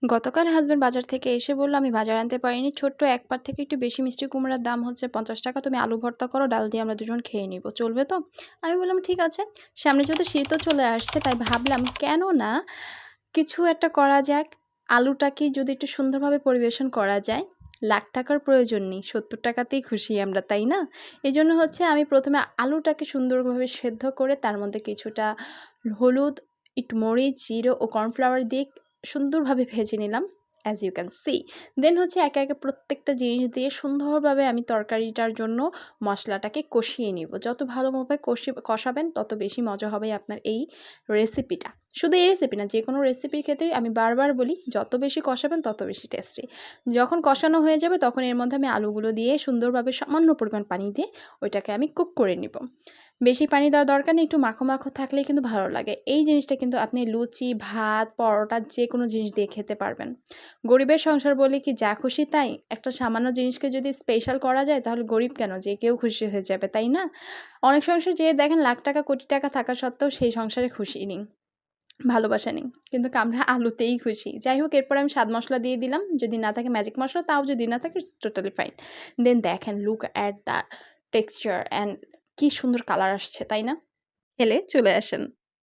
গতকাল হাসব্যান্ড বাজার থেকে এসে বলল, "আমি বাজার আনতে পারিনি। ছোট্ট এক পাট থেকে একটু বেশি মিষ্টি কুমড়ার দাম হচ্ছে ৳৫০। তুমি আলু ভর্তা করো, ডাল দিয়ে আমরা দুজন খেয়ে নিব। চলবে তো?" আমি বললাম, "ঠিক আছে।" সামনে যেহেতু শীতও চলে আসছে তাই ভাবলাম কেন না কিছু একটা করা যাক। আলুটাকে যদি একটু সুন্দরভাবে পরিবেশন করা যায়, ৳১,০০,০০০ প্রয়োজন নেই। ৳৭০ তেই খুশি আমরা, তাই না? এজন্য হচ্ছে আমি ১ম এ আলুটাকে সুন্দরভাবে সেদ্ধ করে তার মধ্যে কিছুটা হলুদ, একটু মরিচ, জিরে ও কর্নফ্লাওয়ার দিয়ে সুন্দরভাবে ভেজে নিলাম। As you can see. Then হচ্ছে একে, একে প্রত্যেকটা জিনিস দিয়ে সুন্দরভাবে আমি তরকারিটার জন্য মসলাটাকে কষিয়ে নিব। যত ভালোভাবে কষাবেন তত বেশি মজা হবে আপনার এই রেসিপিটা। শুধু এই রেসিপি না, যেকোনো রেসিপির ক্ষেত্রেই আমি বারবার বলি, যত বেশি কষাবেন তত বেশি টেস্টি। যখন কষানো হয়ে যাবে তখন এর মধ্যে আমি আলুগুলো দিয়ে সুন্দরভাবে সামান্য পরিমাণ পানি দিয়ে ওইটাকে আমি কুক করে নিব। বেশি পানি দেওয়ার দরকার নেই, একটু মাখো, মাখো থাকলেই কিন্তু ভালো লাগে। এই জিনিসটা কিন্তু আপনি লুচি, ভাত, পরোটা যেকোনো জিনিস দিয়ে খেতে পারবেন। গরিবের সংসার বলে কি যা খুশি তাই? একটা সামান্য জিনিসকে যদি স্পেশাল করা যায় তাহলে গরিব কেন? যে কেউ খুশি হয়ে যাবে, তাই না? অনেক সংসার যেয়ে দেখেন লাখ টাকা, কোটি টাকা থাকা সত্ত্বেও সেই সংসারে খুশি নেই, ভালোবাসা নেই। কিন্তু আমরা আলুতেই খুশি। যাই হোক, এরপরে আমি স্বাদ মসলা দিয়ে দিলাম। যদি না থাকে ম্যাজিক মসলা, তাও যদি না থাকে ইটস টোটালি ফাইন। দেন দেখেন, look at the texture and কি সুন্দর কালার আসছে, তাই না? খেলে চলে আসেন।